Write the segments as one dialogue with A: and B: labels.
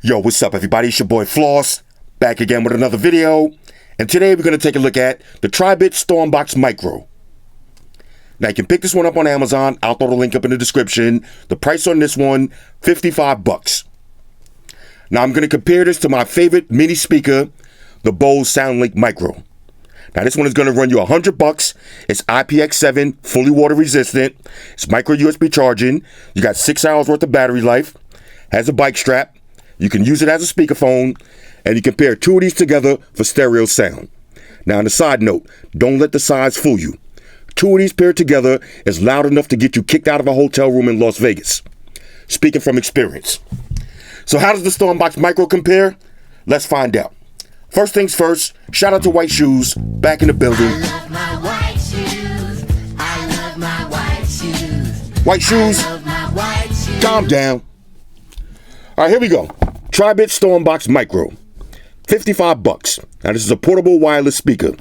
A: Yo, what's up everybody? It's your boy Floss, back again with another video. And today we're going to take a look at the Tribit StormBox Micro. Now you can pick this one up on Amazon. I'll throw the link up in the description. The price on this one, $55. Now I'm going to compare this to my favorite mini speaker, the Bose SoundLink Micro. Now this one is going to run you $100. It's IPX7, fully water resistant. It's micro USB charging. You got 6 hours worth of battery life. Has a bike strap. You can use it as a speakerphone, and you can pair two of these together for stereo sound. Now on a side note, don't let the size fool you. Two of these paired together is loud enough to get you kicked out of a hotel room in Las Vegas. Speaking from experience. So how does the StormBox Micro compare? Let's find out. First things first, shout out to White Shoes, back in the building.
B: I love my white shoes. I love my white shoes.
A: White Shoes,
B: I love my white shoes.
A: calm down. All right, here we go. Tribit StormBox Micro, $55. Now this is a portable wireless speaker.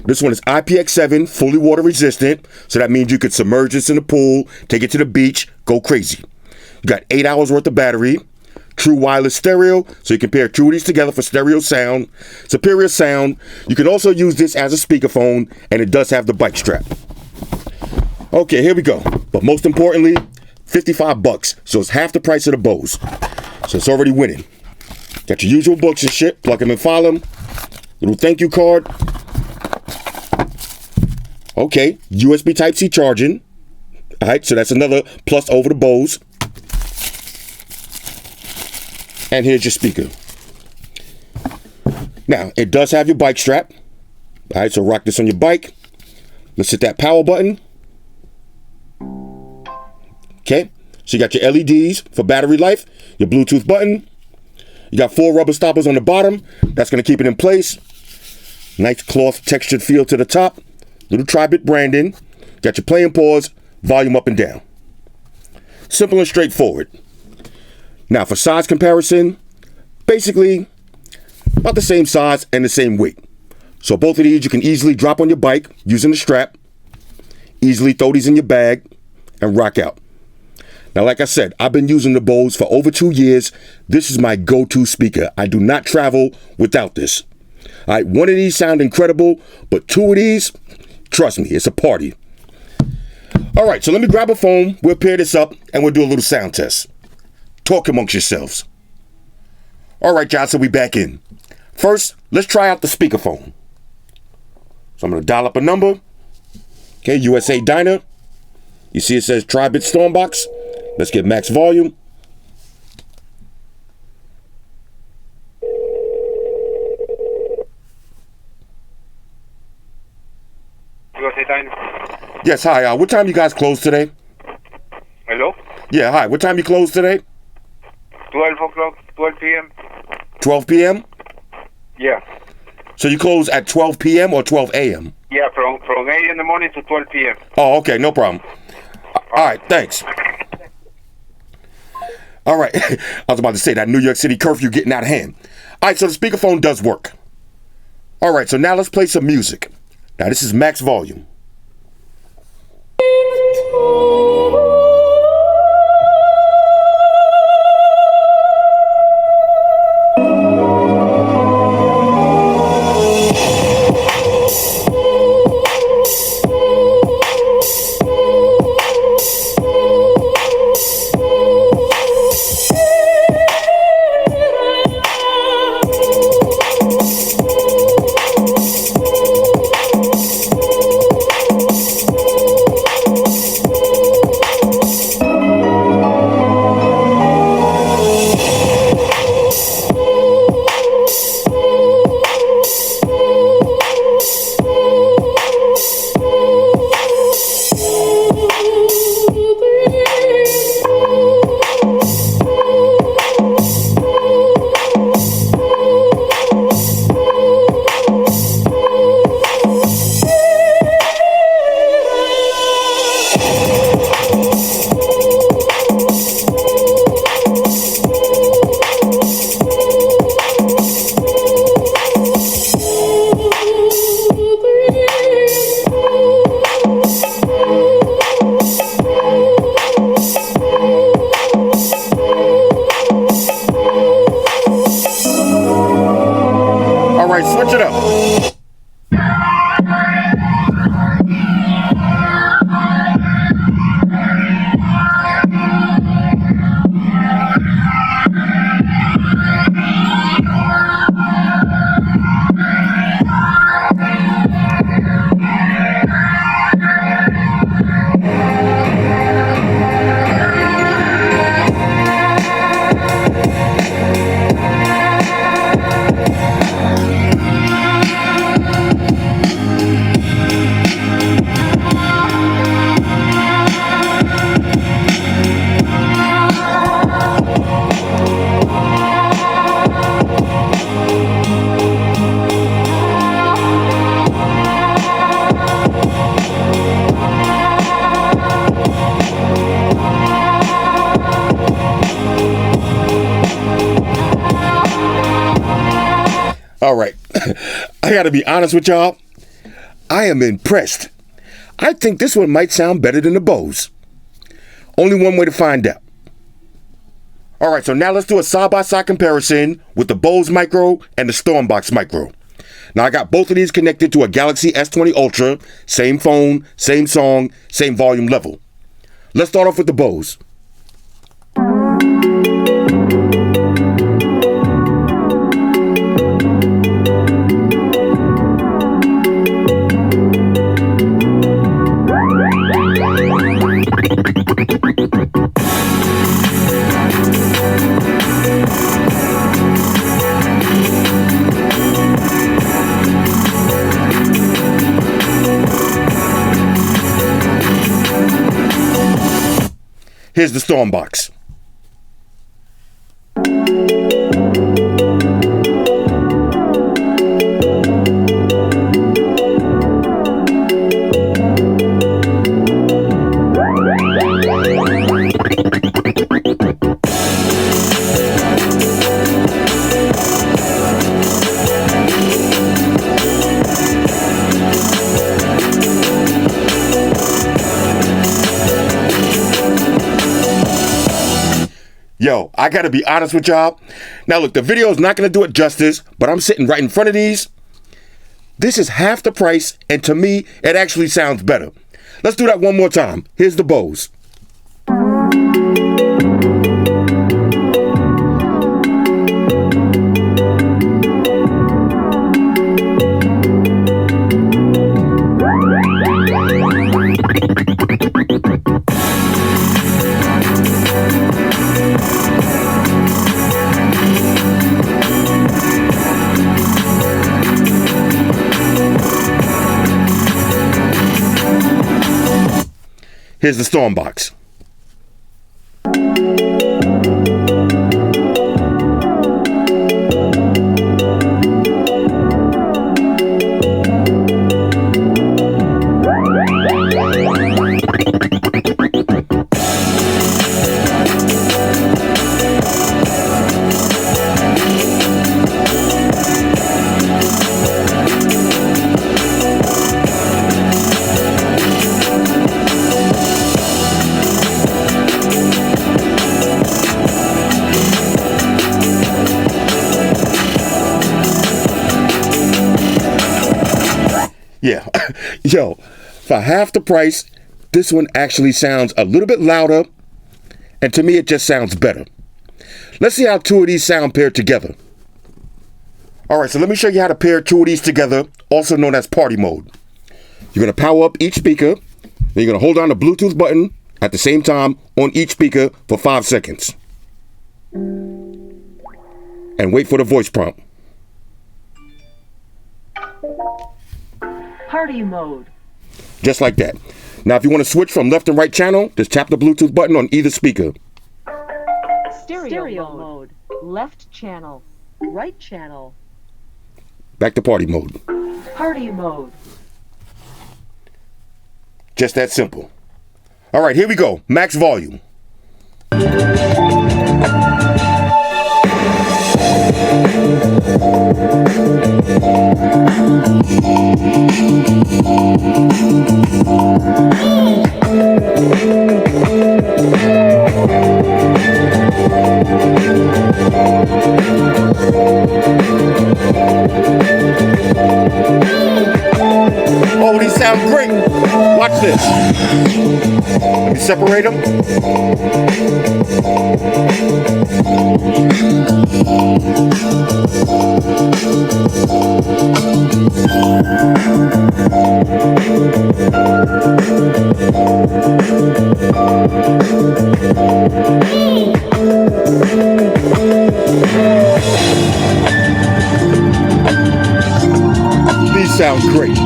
A: This one is IPX7, fully water resistant, so that means you could submerge this in the pool, take it to the beach, go crazy. You got 8 hours worth of battery, true wireless stereo, so you can pair two of these together for stereo sound, superior sound. You can also use this as a speakerphone, and it does have the bike strap. Okay, here we go. But most importantly, $55, so it's half the price of the Bose. So it's already winning. Got your usual books and shit, plug them and file them. Little thank you card. Okay, USB Type-C charging. All right, so that's another plus over the Bose. And here's your speaker. Now, it does have your bike strap. All right, so rock this on your bike. Let's hit that power button. Okay, so you got your LEDs for battery life, your Bluetooth button. You got 4 rubber stoppers on the bottom. That's going to keep it in place. Nice cloth textured feel to the top. Little Tribit branding. Got your play and pause, volume up and down. Simple and straightforward. Now for size comparison, basically about the same size and the same weight. So both of these you can easily drop on your bike using the strap. Easily throw these in your bag and rock out. Now, like I said, I've been using the Bose for over 2 years. This is my go-to speaker. I do not travel without this. All right, one of these sound incredible, but two of these, trust me, it's a party. All right, so let me grab a phone. We'll pair this up, and we'll do a little sound test. Talk amongst yourselves. All right, y'all, so we back in. First, let's try out the speakerphone. So I'm going to dial up a number. Okay, USA Diner. You see it says Tribit StormBox. Let's get max volume.
C: USA Diner.
A: Yes, hi. What time you guys close today?
C: Hello?
A: Yeah, hi. What time you close today?
C: 12 o'clock, 12 p.m.
A: 12 p.m.?
C: Yeah.
A: So you close at 12 p.m. or 12 a.m.?
C: Yeah, from 8 in the morning to 12 p.m.
A: Oh, okay. No problem. All right. Thanks. All right. I was about to say that New York City curfew getting out of hand. All right. So the speakerphone does work. All right. So now let's play some music. Now this is max volume. right, switch it up. All right, I gotta be honest with y'all. I am impressed. I think this one might sound better than the Bose. Only one way to find out. All right, so now let's do a side-by-side comparison with the Bose Micro and the StormBox Micro. Now I got both of these connected to a Galaxy S20 Ultra, same phone, same song, same volume level. Let's start off with the Bose. Here's the StormBox. Yo, I gotta be honest with y'all. Now look, the video is not gonna do it justice, but I'm sitting right in front of these. This is half the price, and to me, it actually sounds better. Let's do that one more time. Here's the Bose. Here's the StormBox. Yeah, yo, for half the price, this one actually sounds a little bit louder, and to me it just sounds better. Let's see how two of these sound paired together. All right, so let me show you how to pair two of these together, also known as party mode. You're gonna power up each speaker, then you're gonna hold down the Bluetooth button at the same time on each speaker for 5 seconds. And wait for the voice prompt.
D: Party mode.
A: Just like that. Now, if you want to switch from left and right channel, just tap the Bluetooth button on either speaker.
D: Stereo mode. Left channel. Right channel.
A: Back to party mode.
D: Party mode.
A: Just that simple. All right, here we go. Max volume. separate them. These sound great.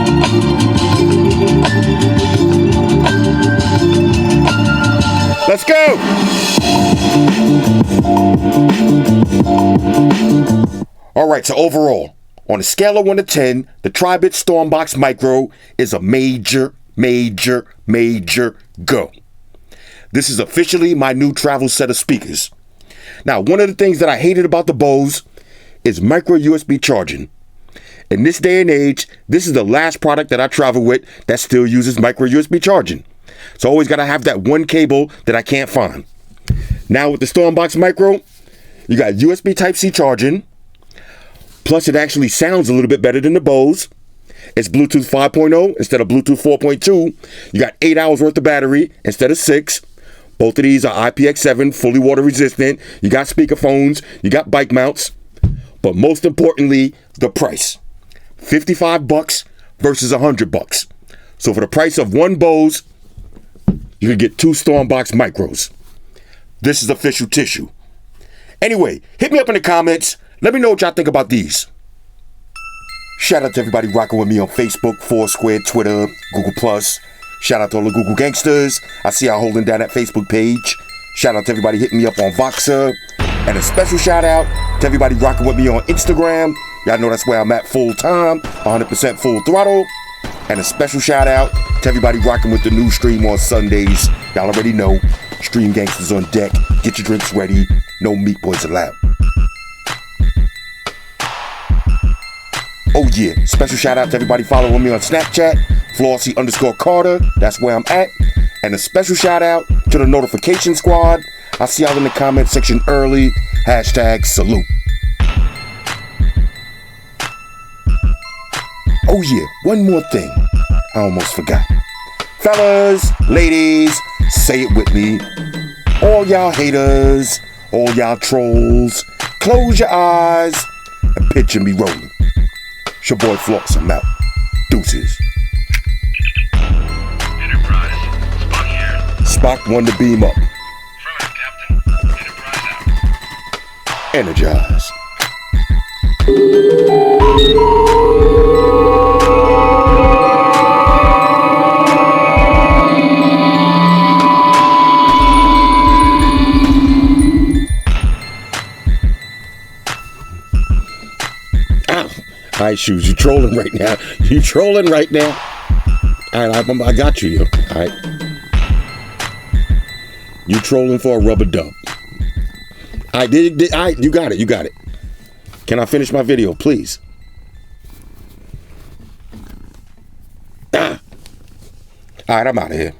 A: Let's go! Alright, so overall, on a scale of 1 to 10, the Tribit StormBox Micro is a major go. This is officially my new travel set of speakers. Now, one of the things that I hated about the Bose is micro USB charging. In this day and age, this is the last product that I travel with that still uses micro USB charging. So I always got to have that one cable that I can't find. Now with the StormBox Micro, you got USB Type-C charging. Plus it actually sounds a little bit better than the Bose. It's Bluetooth 5.0 instead of Bluetooth 4.2. You got 8 hours worth of battery instead of 6. Both of these are IPX7, fully water resistant. You got speakerphones, you got bike mounts. But most importantly, the price. $55 versus $100. So for the price of one Bose, you can get 2 StormBox Micros. This is official tissue. Anyway, hit me up in the comments. Let me know what y'all think about these. Shout out to everybody rocking with me on Facebook, Foursquare, Twitter, Google+. Shout out to all the Google gangsters. I see y'all holding down that Facebook page. Shout out to everybody hitting me up on Voxer. And a special shout out to everybody rocking with me on Instagram. Y'all know that's where I'm at full time, 100% full throttle. And a special shout out to everybody rocking with the new stream on Sundays. Y'all already know, Stream Gangsters on deck. Get your drinks ready. No meat boys allowed. Oh yeah, special shout out to everybody following me on Snapchat, Flossy_Carter. That's where I'm at. And a special shout out to the notification squad. I see y'all in the comment section early. #salute. Oh yeah, one more thing. I almost forgot. Fellas, ladies, say it with me. All y'all haters, all y'all trolls, close your eyes and picture me rolling. It's your boy Floss, I'm out. Deuces.
E: Enterprise, Spock here.
A: Spock won the beam up.
E: Affirmative, Captain. Enterprise out.
A: Energize. Alright, shoes, you trolling right now. You trolling right now. Alright, I got you, yo. Alright. You trolling for a rubber dub. Alright, you got it, you got it. Can I finish my video, please? Alright, I'm out of here.